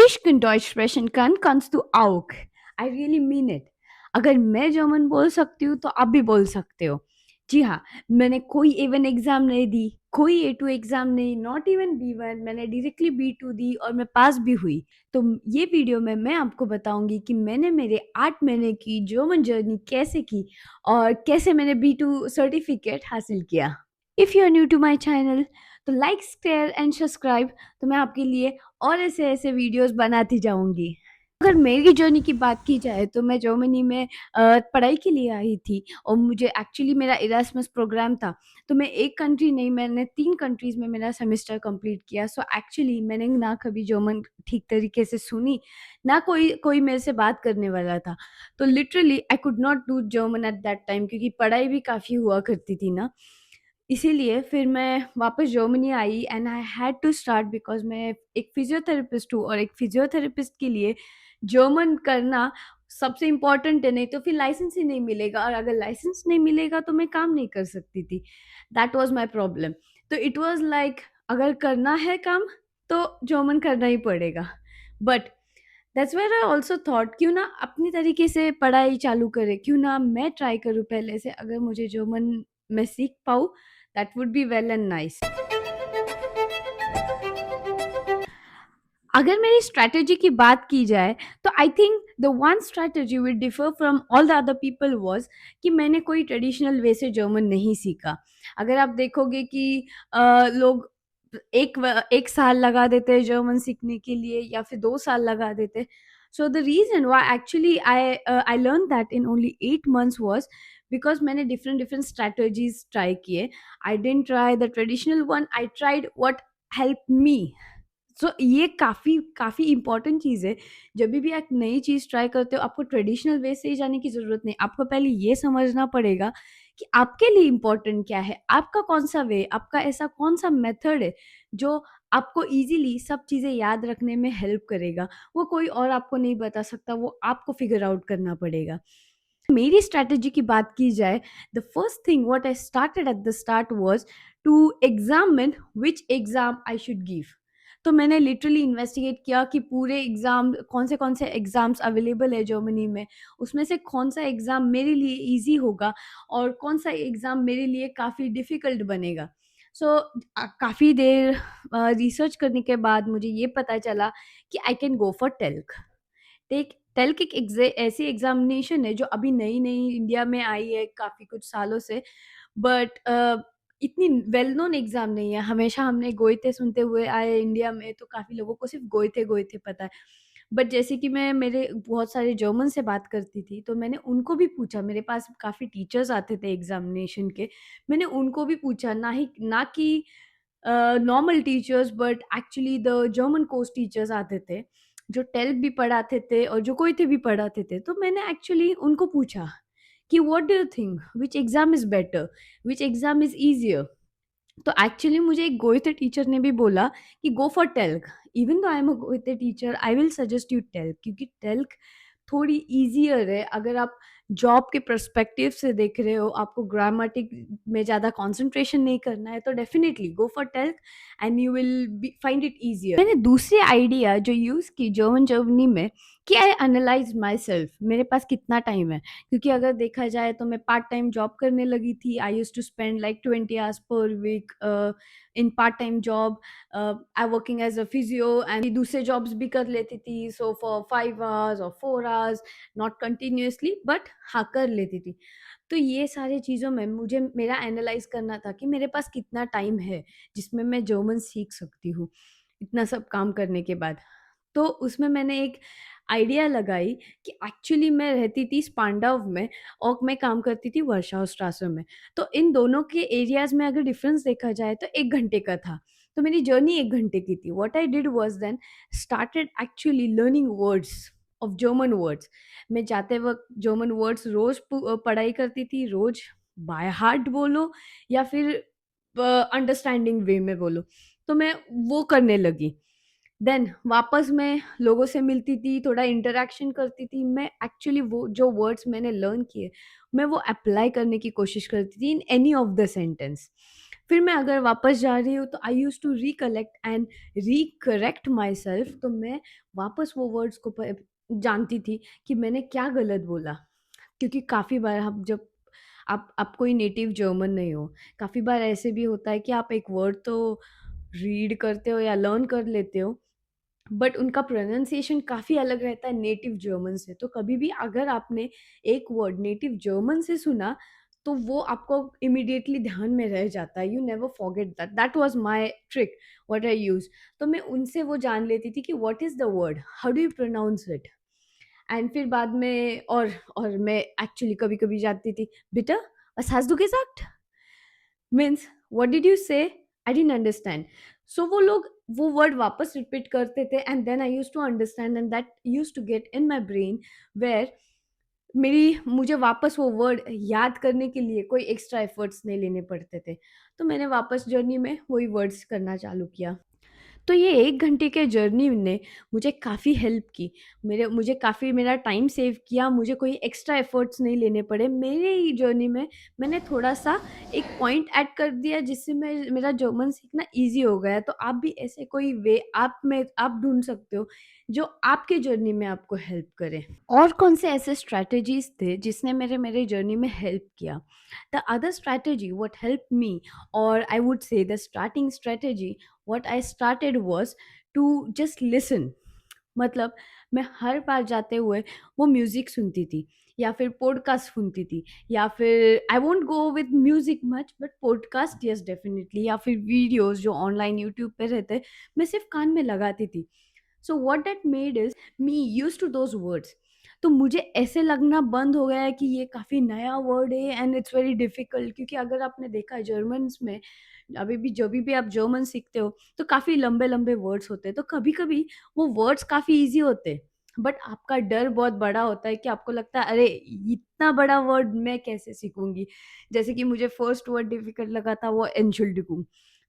Ich kann Deutsch sprechen kann, kannst du auch. I really mean it. अगर मैं German बोल सकती हूँ तो आप भी बोल सकते हो। जी हाँ, मैंने कोई A1 एग्ज़ाम नहीं दी, कोई A2 एग्ज़ाम नहीं, नॉट इवन B1, मैंने डायरेक्टली B2 दी और मैं पास भी हुई। तो ये वीडियो में मैं आपको बताऊँगी कि मैंने मेरे 8 महीने की जर्मन जर्नी कैसे की और कैसे मैंने B2 सर्टिफिकेट हासिल किया। If you are new to my channel तो लाइक, शेयर एंड सब्सक्राइब, तो मैं आपके लिए और ऐसे-ऐसे वीडियोज़ बनाती जाऊँगी। अगर मेरी जर्नी की बात की जाए तो मैं जर्मनी में पढ़ाई के लिए आई थी और मुझे एक्चुअली मेरा इरास्मस प्रोग्राम था। तो मैं 1 कंट्री नहीं, मैंने 3 कंट्रीज़ में मेरा सेमेस्टर कंप्लीट किया। सो एक्चुअली मैंने ना कभी जर्मन ठीक तरीके से सुनी, ना कोई कोई मेरे से बात करने वाला था। तो literally I could not do German at that time, क्योंकि पढ़ाई भी काफ़ी हुआ करती थी ना। इसीलिए फिर मैं वापस जर्मनी आई and I had to start, because मैं एक फिज़ियोथेरेपिस्ट हूँ और एक फिज़ियोथेरेपिस्ट के लिए जर्मन करना सबसे इम्पोर्टेंट है, नहीं तो फिर लाइसेंस ही नहीं मिलेगा और अगर लाइसेंस नहीं मिलेगा तो मैं काम नहीं कर सकती थी। That was my problem. तो इट वाज़ लाइक, अगर करना है काम तो जर्मन करना ही पड़ेगा। But that's where I also thought, क्यों ना अपनी तरीके से पढ़ाई चालू करें, क्यों ना मैं ट्राई करूँ पहले से, अगर मुझे जर्मन मैं सीख पाऊँ, that would be well and nice. अगर मेरी स्ट्रैटेजी की बात की जाए तो I think the one strategy will differ from all the other people was कि मैंने कोई ट्रेडिशनल वे से जर्मन नहीं सीखा। अगर आप देखोगे कि लोग 1 साल लगा देते हैं जर्मन सीखने के लिए या फिर 2 साल लगा देते हैं। So the reason why actually I learn that in only 8 months was because मैंने डिफरेंट डिफरेंट स्ट्रैटेजीज़ ट्राई किए। I didn't try the traditional one, I tried what helped me. So ये काफ़ी काफ़ी इम्पोर्टेंट चीज़ है। जभी भी आप नई चीज़ ट्राई करते हो, आपको ट्रेडिशनल वे से ही जाने की ज़रूरत नहीं। आपको पहले ये समझना पड़ेगा कि आपके लिए इम्पोर्टेंट क्या है? आपका कौन-सा वे, आपका ऐसा कौन-सा मेथड है, जो आपको ईज़िली सब चीज़ें याद रखने में हेल्प करेगा। वो कोई और आपको नहीं बता सकता, वो आपको फिगर आउट करना पड़ेगा। मेरी स्ट्रैटेजी की बात की जाए, the first thing what I started at the start was to examine which exam I should give. तो मैंने लिटरली इन्वेस्टिगेट किया कि पूरे एग्ज़ाम कौन से एग्ज़ाम्स अवेलेबल है जर्मनी में, उसमें से कौन-सा एग्ज़ाम मेरे लिए ईज़ी होगा और कौन-सा एग्ज़ाम मेरे लिए काफ़ी डिफ़िकल्ट बनेगा। सो काफ़ी देर रिसर्च करने के बाद मुझे ये पता चला कि I can go for talc. Talc एक ऐसी एग्ज़ामिनेशन है जो अभी नई-नई इंडिया में आई है काफ़ी कुछ सालों से, बट इतनी वेल नोन एग्ज़ाम नहीं है। हमेशा हमने गोइते सुनते हुए आए हैं इंडिया में, तो काफ़ी लोगों को सिर्फ़ गोइते-गोइते पता है। बट जैसे कि मैं मेरे बहुत सारे जर्मन से बात करती थी, तो मैंने उनको भी पूछा, मेरे पास काफ़ी टीचर्स आते थे एग्ज़ामिनेशन के। मैंने उनको भी पूछा, ना कि normal teachers, but actually the German course teachers आते थे, जो टेल्क भी पढ़ाते थे और जो कोइते भी पढ़ाते थे। तो मैंने एक्चुअली उनको पूछा कि what do you think which exam is better? Which exam is easier? तो एक्चुअली मुझे एक गोएते टीचर ने भी बोला कि go for telc. Even though I am a Goethe teacher, I will suggest you telc, क्योंकि टेल्क थोड़ी ईज़ियर है। अगर आप जॉब के पर्सपेक्टिव से देख रहे हो, आपको ग्रामेटिक में ज़्यादा कंसंट्रेशन नहीं करना है, तो definitely go for talc and you will be find it easier. मैंने दूसरी आइडिया जो यूज़ की जर्मन जर्मनी में, कि आई एनालाइज़ माई सेल्फ, मेरे पास कितना टाइम है। क्योंकि अगर देखा जाए तो मैं पार्ट टाइम जॉब करने लगी थी। I used to spend like 20 hours per week in part time job. I working as a physio and दूसरे जॉब्स भी कर लेती थी। सो फॉर 5 आवर्स और 4 आवर्स, नॉट कंटिन्यूअसली, बट हाँ, कर लेती थी। तो ये सारी चीज़ों में मुझे मेरा एनालाइज़ करना था कि मेरे पास कितना टाइम है, जिसमें मैं जर्मन सीख सकती हूँ, इतना सब काम करने के बाद। तो उसमें मैंने एक आइडिया लगाई कि एक्चुअली मैं रहती थी स्पांडव में और मैं काम करती थी वर्षाव स्ट्रासे में। तो इन दोनों के एरियाज़ में अगर डिफ़रेंस देखा जाए तो 1 घंटे का था। तो मेरी जर्नी 1 घंटे की थी। What I did was then started actually learning words of German words. मैं जाते वक़्त जर्मन वर्ड्स रोज़ पढ़ाई करती थी, रोज़ बाय हार्ट बोलो या फिर अंडरस्टैंडिंग वे में बोलो। तो मैं वो करने लगी। देन वापस मैं लोगों से मिलती थी, थोड़ा इंटरैक्शन करती थी। मैं एक्चुअली वो जो वर्ड्स मैंने लर्न किए, मैं वो अप्लाई करने की कोशिश करती थी in any of the sentence. फिर मैं अगर वापस जा रही हूँ तो I used to recollect and recorrect my self, तो मैं वापस वो वर्ड्स को जानती थी कि मैंने क्या गलत बोला। क्योंकि काफ़ी बार हम जब आप कोई नेटिव जर्मन नहीं हो, काफ़ी बार ऐसे भी होता है कि आप एक वर्ड तो रीड करते हो या लर्न कर लेते हो, बट उनका प्रोनाउंसिएशन काफ़ी अलग रहता है नेटिव जर्मन से। तो कभी भी अगर आपने एक वर्ड नेटिव जर्मन से सुना, तो वो आपको इमीडिएटली ध्यान में रह जाता है। You never forget that. That was my trick what I use. तो मैं उनसे वो जान लेती थी कि what is the word? How do you pronounce it? And फिर बाद में और मैं एक्चुअली कभी-कभी जाती थी, "Bitte, was hast du gesagt?" Means what did you say? I didn't understand. सो वो लोग वो वर्ड वापस रिपीट करते थे and then I used to understand and that used to get in my brain where मेरी मुझे वापस वो वर्ड याद करने के लिए कोई एक्स्ट्रा एफर्ट्स नहीं लेने पड़ते थे। तो मैंने वापस जर्नी में वही वर्ड्स करना चालू किया। तो ये 1 घंटे के जर्नी ने मुझे काफ़ी हेल्प की। मेरे मुझे काफ़ी मेरा टाइम सेव किया, मुझे कोई एक्स्ट्रा एफर्ट्स नहीं लेने पड़े। मेरे ही जर्नी में मैंने थोड़ा-सा एक पॉइंट ऐड कर दिया जिससे मैं मेरा जर्मन सीखना ईज़ी हो गया। तो आप भी ऐसे कोई वे आप ढूँढ सकते हो, जो आपके जर्नी में आपको हेल्प करे। और कौन से ऐसे स्ट्रैटेजीज़ थे जिसने मेरे मेरे जर्नी में हेल्प किया? The other strategy what helped me, और I would say the starting strategy what I started was to just listen. मतलब मैं हर बार जाते हुए वो म्यूज़िक सुनती थी या फिर पॉडकास्ट सुनती थी, या फिर I won't go with music much but podcast yes definitely, या फिर वीडियोज़ जो ऑनलाइन यूट्यूब पे रहते, मैं सिर्फ़ कान में लगाती थी। So what that made is me used to those words. तो मुझे ऐसे लगना बंद हो गया है कि ये काफ़ी नया वर्ड है एंड इट्स वेरी डिफ़िकल्ट, क्योंकि अगर आपने देखा है जर्मन्स में अभी भी जभी भी आप जर्मन सीखते हो तो काफ़ी लंबे-लंबे वर्ड्स होते हैं। तो कभी-कभी वो वर्ड्स काफ़ी ईज़ी होते हैं, बट आपका डर बहुत बड़ा होता है कि आपको लगता है अरे! इतना बड़ा वर्ड मैं कैसे सीखूँगी? जैसे कि मुझे फर्स्ट वर्ड डिफ़िकल्ट लगा था वो एंटschuldigung।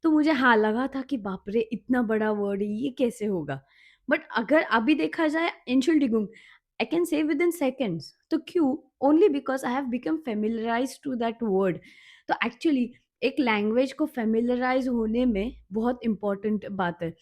तो मुझे हाँ, लगा था कि बाप रे! इतना बड़ा वर्ड है, ये कैसे होगा? बट अगर अभी देखा जाए एंटschuldigung I can say within seconds. तो क्यों? Only because I have become familiarized to that word. तो एक्चुअली एक लैंग्वेज को फ़ैमिलियराइज़ होने में बहुत इम्पोर्टेंट बात है।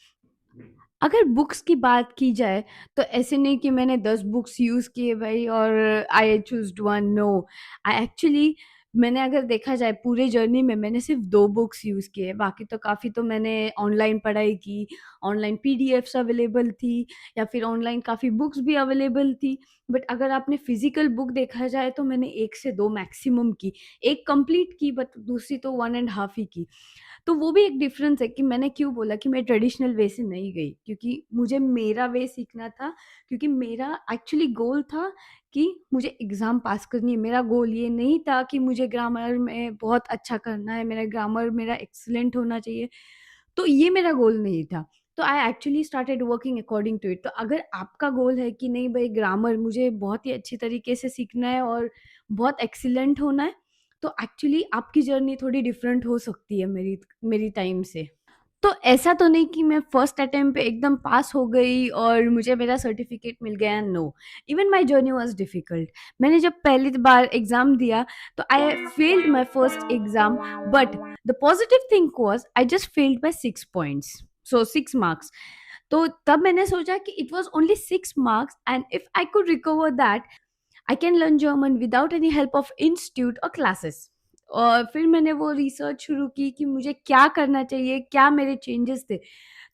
अगर बुक्स की बात की जाए, तो ऐसे नहीं कि मैंने 10 बुक्स यूज़ किए भई और आई चूज़्ड वन, नो। आई एक्चुअली मैंने अगर देखा जाए पूरे जर्नी में मैंने सिर्फ़ 2 बुक्स यूज़ किए, बाकी तो काफ़ी तो मैंने ऑनलाइन पढ़ाई की, ऑनलाइन पीडीएफ्स अवेलेबल थी या फिर ऑनलाइन काफ़ी बुक्स भी अवेलेबल थी। बट अगर आपने फ़िज़िकल बुक देखा जाए तो मैंने 1 से 2 मैक्सिमम की, 1 कंप्लीट की बट दूसरी तो 1 एंड हाफ ही की। तो वो भी एक डिफ़रेंस है कि मैंने क्यों बोला कि मैं ट्रेडिशनल वे से नहीं गई, क्योंकि मुझे मेरा वे सीखना था, क्योंकि मेरा एक्चुअली गोल था कि मुझे एग्ज़ाम पास करनी है। मेरा गोल ये नहीं था कि मुझे ग्रामर में बहुत अच्छा करना है, मेरा ग्रामर मेरा एक्सीलेंट होना चाहिए, तो ये मेरा गोल नहीं था। तो I actually started working according to it. तो अगर आपका गोल है कि नहीं भई ग्रामर मुझे बहुत ही अच्छी तरीके से सीखना है और बहुत एक्सीलेंट होना है, तो एक्चुअली आपकी जर्नी थोड़ी डिफरेंट हो सकती है मेरी मेरी टाइम से। तो ऐसा तो नहीं कि मैं फर्स्ट अटेम्प्ट पे एकदम पास हो गई और मुझे मेरा सर्टिफ़िकेट मिल गया, no. Even my journey was difficult. मैंने जब पहली बार एग्ज़ाम दिया तो I failed my first exam, but the positive thing was I just failed by 6 points, so 6 marks. तो तब मैंने सोचा कि it was only 6 marks and if I could recover that I can learn German without any help of institute और classes. और फिर मैंने वो रिसर्च शुरू की कि मुझे क्या करना चाहिए, क्या मेरे चेंजेस थे।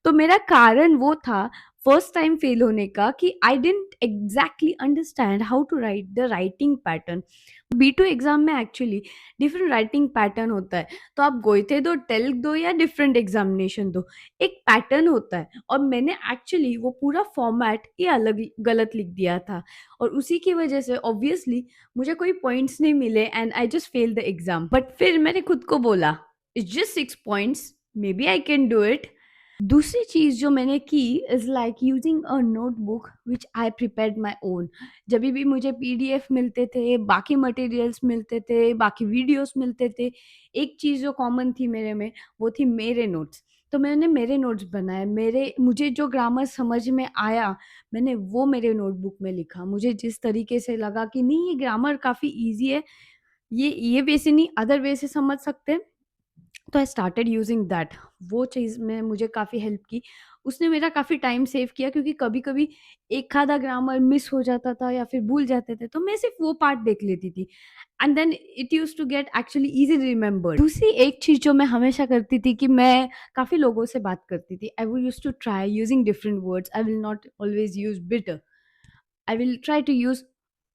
तो मेरा कारण वो था फर्स्ट टाइम फेल होने का कि I didn't exactly understand how to write the writing pattern. B two exam में एक्चुअली डिफरेंट राइटिंग पैटर्न होता है। तो आप गोइथे दो, टेल्क दो या डिफरेंट एग्ज़ामिनेशन दो, एक पैटर्न होता है और मैंने एक्चुअली वो पूरा फॉर्मेट ये अलग गलत लिख दिया था और उसी की वजह से ऑब्वियसली मुझे कोई पॉइंट्स नहीं मिले and I just failed the exam. But फिर मैंने खुद को बोला, it's just 6 points, maybe I can do it. दूसरी चीज़ जो मैंने की is like using a notebook which I prepared my own. जभी भी मुझे पीडीएफ मिलते थे, बाकी मटेरियल्स मिलते थे, बाकी वीडियोस मिलते थे, एक चीज़ जो कॉमन थी मेरे में, वो थी मेरे नोट्स। तो मैंने मेरे नोट्स बनाए, मेरे मुझे जो ग्रामर समझ में आया, मैंने वो मेरे नोटबुक में लिखा। मुझे जिस तरीके से लगा कि नहीं ये ग्रामर काफ़ी ईज़ी है, ये वे से नहीं अदर वे से समझ सकते हैं, तो आई स्टार्टेड यूजिंग दैट। वो चीज़ में मुझे काफ़ी हेल्प की। उसने मेरा काफ़ी टाइम सेव किया, क्योंकि कभी-कभी एक आधा ग्रामर मिस हो जाता था या फिर भूल जाते थे, तो मैं सिर्फ़ वो पार्ट देख लेती थी, and then it used to get actually easily remembered. दूसरी एक चीज़ जो मैं हमेशा करती थी कि मैं काफ़ी लोगों से बात करती थी। I would used to try using different words. I will not always use bitter. I will try to use,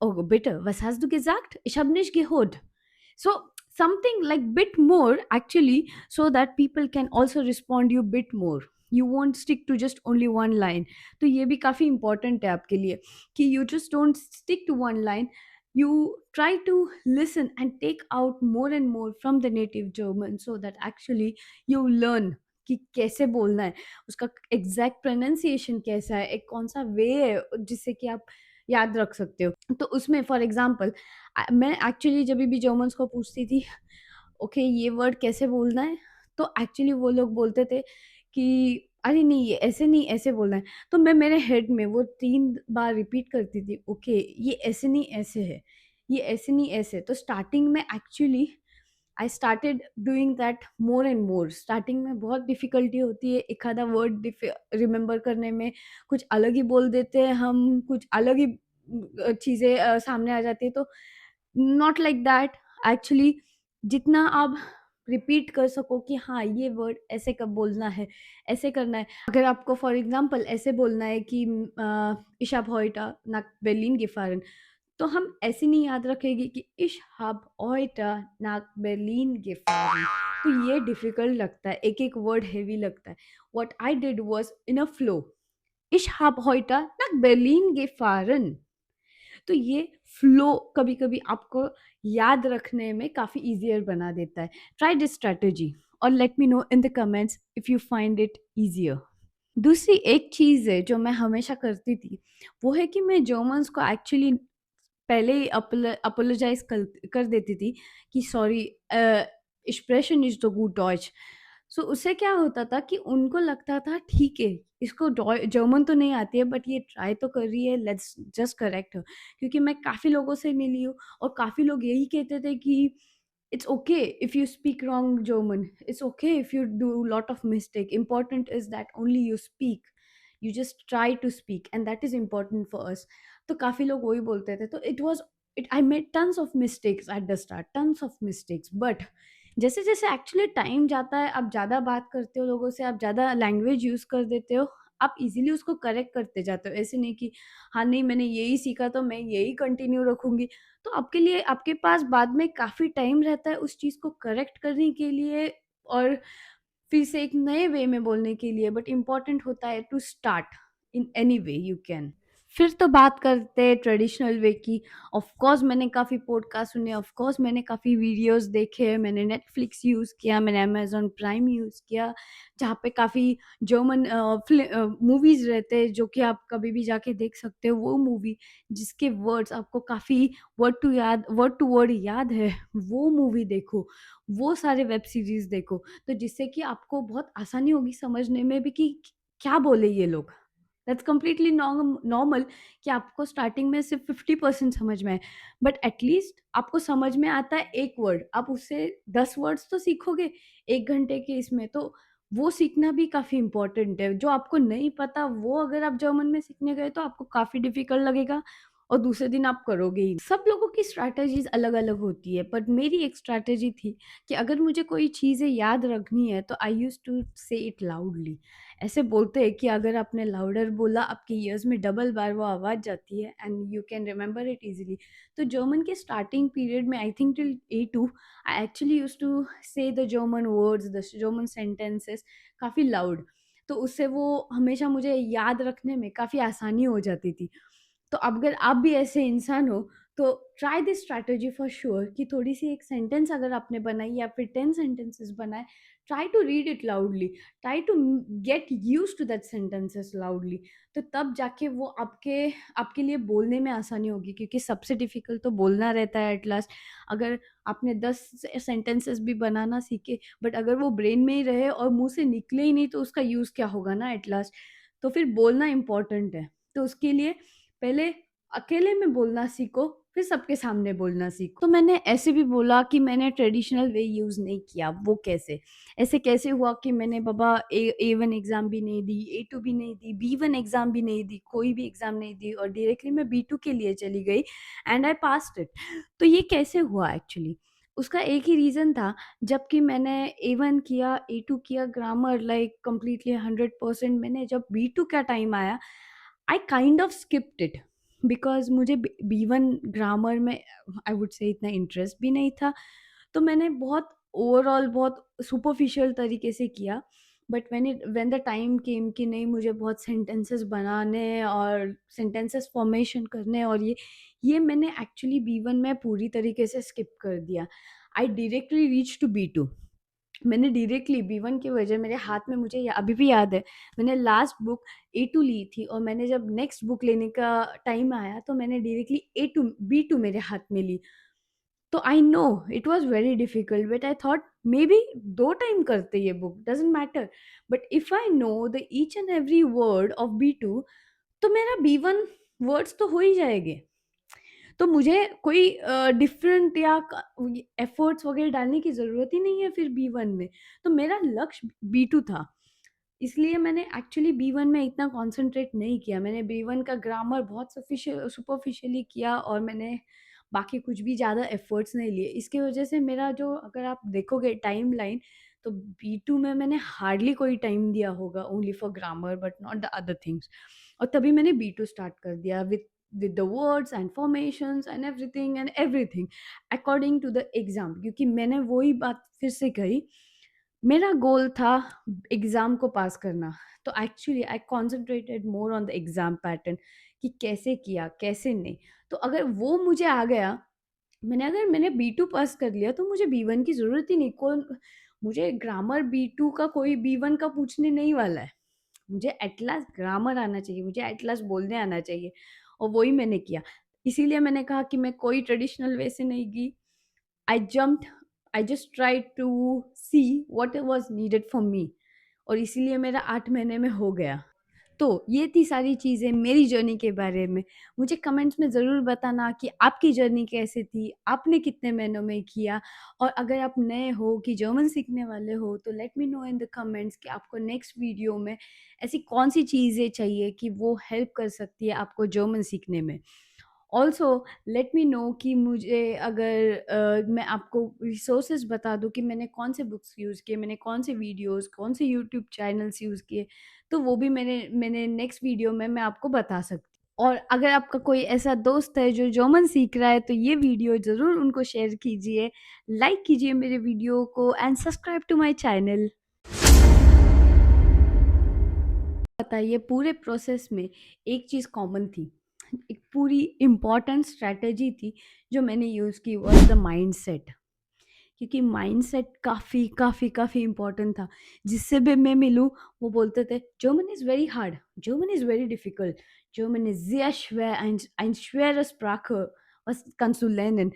oh, bitte, was hast du gesagt? Ich habe nicht gehört. So something like bit more actually, so that people can also respond you bit more. You won't stick to just only one line. तो ये भी काफ़ी important है आपके लिए कि you just don't stick to one line. You try to listen and take out more and more from the native German, so that actually you learn कि कैसे बोलना है, उसका एग्जैक्ट प्रोनाउंसिएशन कैसा है, एक कौन सा वे है जिससे कि आप याद रख सकते हो। तो उसमें फॉर एग्ज़ाम्पल मैं एक्चुअली जभी भी जर्मन्स को पूछती थी, ओके ये वर्ड कैसे बोलना है? तो एक्चुअली वो लोग बोलते थे कि अरे नहीं ये ऐसे नहीं ऐसे बोलना है। तो मैं मेरे हेड में वो 3 बार रिपीट करती थी, ओके ये ऐसे नहीं ऐसे है, ये ऐसे नहीं ऐसे। तो स्टार्टिंग में actually I started doing that more and more. Starting में बहुत डिफ़िकल्टी होती है, एक आधा वर्ड रिमेंबर करने में, कुछ अलग ही बोल देते हैं हम, कुछ अलग ही चीज़ें सामने आ जाती है। तो नॉट लाइक दैट। एक्चुअली जितना आप रिपीट कर सको कि हाँ, ये वर्ड ऐसे कब बोलना है, ऐसे करना है। अगर आपको फॉर एग्ज़ाम्पल ऐसे बोलना है कि "Ich habe heute nach Berlin gefahren", तो हम ऐसे नहीं याद रखेंगे कि "Ich habe heute nach Berlin gefahren", तो ये डिफ़िकल्ट लगता है, एक-एक वर्ड हेवी लगता है। What I did was in a flow, "Ich habe heute nach Berlin gefahren", तो ये फ्लो कभी-कभी आपको याद रखने में काफ़ी ईज़ियर बना देता है। ट्राई दिस स्ट्रैटेजी और let me know in the comments if you find it easier. दूसरी एक चीज़ है जो मैं हमेशा करती थी, वो है कि मैं जर्मन्स को एक्चुअली पहले ही अपोलोजाइज़ कर देती थी कि sorry ich spreche nicht so gut Deutsch। सो उससे क्या होता था कि उनको लगता था ठीक है, इसको जर्मन तो नहीं आती है बट ये ट्राई तो कर रही है, लेट्स जस्ट करेक्ट हर। क्योंकि मैं काफ़ी लोगों से मिली हूँ और काफ़ी लोग यही कहते थे कि it's okay if you speak wrong German, it's okay if you do lot of mistake, important is that only you speak, you just try to speak and that is important for us. तो काफ़ी लोग वही बोलते थे। तो it was it I made tons of mistakes at the start, tons of mistakes, but जैसे जैसे actually time जाता है, आप ज़्यादा बात करते हो लोगों से, आप ज़्यादा लैंग्वेज यूज़ कर देते हो, आप इजीली उसको करेक्ट करते जाते हो। ऐसे नहीं कि हाँ नहीं मैंने यही सीखा तो मैं यही कंटिन्यू रखूंगी। तो आपके लिए आपके पास बाद में काफ़ी टाइम रहता है उस चीज़ को करेक्ट करने के लिए और फिर से एक नए वे में बोलने के लिए, बट इम्पॉर्टेंट होता है to start in any way you can. फिर तो बात करते हैं ट्रेडिशनल वे की। ऑफ कोर्स मैंने काफ़ी पॉडकास्ट सुने, ऑफ कोर्स मैंने काफ़ी वीडियोस देखे, मैंने नेटफ्लिक्स यूज़ किया, मैंने अमेज़न प्राइम यूज़ किया, जहाँ पे काफ़ी जर्मन मूवीज़ रहते हैं जो कि आप कभी भी जाके देख सकते हो। वो मूवी जिसके वर्ड्स आपको काफ़ी वर्ड टू वर्ड याद है, वो मूवी देखो, वो सारे वेब सीरीज़ देखो। तो जिससे कि आपको बहुत आसानी होगी समझने में भी कि क्या बोले ये लोग। दैट्स कंप्लीटली नॉर्मल कि आपको स्टार्टिंग में सिर्फ 50% समझ में आए, बट एटलीस्ट आपको समझ में आता है एक वर्ड, आप उससे 10 वर्ड्स तो सीखोगे 1 घंटे के इसमें। तो वो सीखना भी काफ़ी इम्पोर्टेंट है। जो आपको नहीं पता वो अगर आप जर्मन में सीखने गए तो आपको काफ़ी डिफ़िकल्ट लगेगा और दूसरे दिन आप करोगे ही। सब लोगों की स्ट्रैटेजीज़ अलग-अलग होती है, बट मेरी एक स्ट्रैटेजी थी कि अगर मुझे कोई चीज़ें याद रखनी है तो आई यूज्ड टू से इट लाउडली। ऐसे बोलते हैं कि अगर आपने लाउडर बोला आपके ईयर्स में डबल बार वो आवाज़ जाती है and you can remember it easily. तो जर्मन के स्टार्टिंग पीरियड में I think till A2 I actually used to say the German words, the German sentences काफ़ी लाउड। तो उससे वो हमेशा मुझे याद रखने में काफ़ी आसानी हो जाती थी। तो अब अगर आप भी ऐसे इंसान हो तो try this strategy for sure कि थोड़ी-सी एक सेंटेंस अगर आपने बनाई या फिर 10 सेंटेंसेस बनाए, try to read it loudly, try to get used to that sentences loudly. तो तब जाके वो आपके आपके लिए बोलने में आसानी होगी, क्योंकि सबसे डिफ़िकल्ट तो बोलना रहता है एट लास्ट। अगर आपने 10 सेंटेंसेस भी बनाना सीखे बट अगर वो ब्रेन में ही रहे और मुँह से निकले ही नहीं तो उसका यूज़ क्या होगा ना एट लास्ट। तो फिर बोलना इम्पोर्टेंट है। तो उसके लिए पहले अकेले में बोलना सीखो, फिर सबके सामने बोलना सीखो। तो मैंने ऐसे भी बोला कि मैंने ट्रेडिशनल वे यूज़ नहीं किया, वो कैसे? ऐसे कैसे हुआ कि मैंने बाबा A1 एग्ज़ाम भी नहीं दी, A2 भी नहीं दी, B1 एग्ज़ाम भी नहीं दी, कोई भी एग्ज़ाम नहीं दी और डायरेक्टली मैं B2 के लिए चली गई एंड आई पास्ड इट। तो ये कैसे हुआ एक्चुअली? उसका एक ही रीज़न था, जबकि मैंने A1 किया, A2 किया, ग्रामर लाइक कंप्लीटली 100%, मैंने जब B2 का टाइम आया, I kind of skipped it because मुझे B1 ग्रामर में आई वुड से इतना इंटरेस्ट भी नहीं था। तो मैंने बहुत ओवरऑल बहुत सुपरफिशियल तरीके से किया। But when the time came कि नहीं, मुझे बहुत सेंटेंसेस बनाने और सेंटेंसेस फॉर्मेशन करने और ये मैंने एक्चुअली B1 में पूरी तरीके से स्किप कर दिया। I directly reach to B2। मैंने डायरेक्टली B1 की वजह, मेरे हाथ में, मुझे अभी भी याद है, मैंने लास्ट बुक A2 ली थी और मैंने जब नेक्स्ट बुक लेने का टाइम आया तो मैंने डायरेक्टली A2 B2 मेरे हाथ में ली। तो I know it was very difficult, but I thought may be दो टाइम करते ये book doesn't matter, but if I know the each and every word of B2 तो मेरा B1 वर्ड्स तो हो ही जाएंगे। तो मुझे कोई डिफरेंट या एफर्ट्स वगैरह डालने की ज़रूरत ही नहीं है फिर B1 में। तो मेरा लक्ष्य B2 था। इसलिए मैंने एक्चुअली B1 में इतना कॉन्सन्ट्रेट नहीं किया। मैंने B1 का ग्रामर बहुत सुपरफिशियली किया और मैंने बाकी कुछ भी ज़्यादा एफर्ट्स नहीं लिए। इसकी वजह से मेरा जो, अगर आप देखोगे टाइमलाइन, तो B2 में मैंने हार्डली कोई टाइम दिया होगा only for grammar but not the other things. और तभी मैंने B2 स्टार्ट कर दिया with the words and formations and everything according to the exam, क्योंकि मैंने वही बात फिर से कही, मेरा गोल था एग्ज़ाम को पास करना। तो actually I concentrated more on the exam pattern कि कैसे किया, कैसे नहीं। तो अगर वो मुझे आ गया, अगर मैंने B2 पास कर लिया तो मुझे B1 की ज़रूरत ही नहीं। कौन मुझे ग्रामर B2 का कोई B1 का पूछने नहीं वाला है। मुझे एट लास्ट ग्रामर आना चाहिए, मुझे एट लास्ट बोलने आना चाहिए और वही मैंने किया। इसीलिए मैंने कहा कि मैं कोई ट्रेडिशनल वे से नहीं गई। I jumped, I just tried to see what was needed for me और इसीलिए मेरा 8 महीने में हो गया। तो ये थी सारी चीज़ें मेरी जर्नी के बारे में। मुझे कमेंट्स में ज़रूर बताना कि आपकी जर्नी कैसी थी, आपने कितने महीनों में किया। और अगर आप नए हो कि जर्मन सीखने वाले हो तो let me know in the comments कि आपको नेक्स्ट वीडियो में ऐसी कौन-सी चीज़ें चाहिए कि वो हेल्प कर सकती है आपको जर्मन सीखने में। ऑल्सो लेट मी नो कि मुझे अगर मैं आपको रिसोर्सेज बता दूँ कि मैंने कौन से बुक्स यूज़ किए, मैंने कौन से वीडियोस, कौन से यूट्यूब चैनल्स यूज़ किए, तो वो भी मैंने नेक्स्ट वीडियो में मैं आपको बता सकती हूँ। और अगर आपका कोई ऐसा दोस्त है जो जर्मन सीख रहा है तो ये वीडियो ज़रूर उनको शेयर कीजिए, लाइक कीजिए मेरे वीडियो को and subscribe to my channel. बताइए, पूरे प्रोसेस में एक चीज़ कॉमन थी, एक पूरी इम्पोर्टेंट स्ट्रैटेजी थी जो मैंने यूज़ की, वाज़ द माइंडसेट। क्योंकि माइंडसेट काफ़ी काफ़ी काफ़ी इम्पोर्टेंट था। जिससे भी मैं मिलूँ वो बोलते थे German is very hard, German is very difficult, German is sehr schwer, ein schwere Sprache, was kannst du lernen?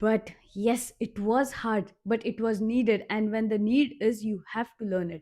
But yes, it was hard, but it was needed, and when the need is, you have to learn it.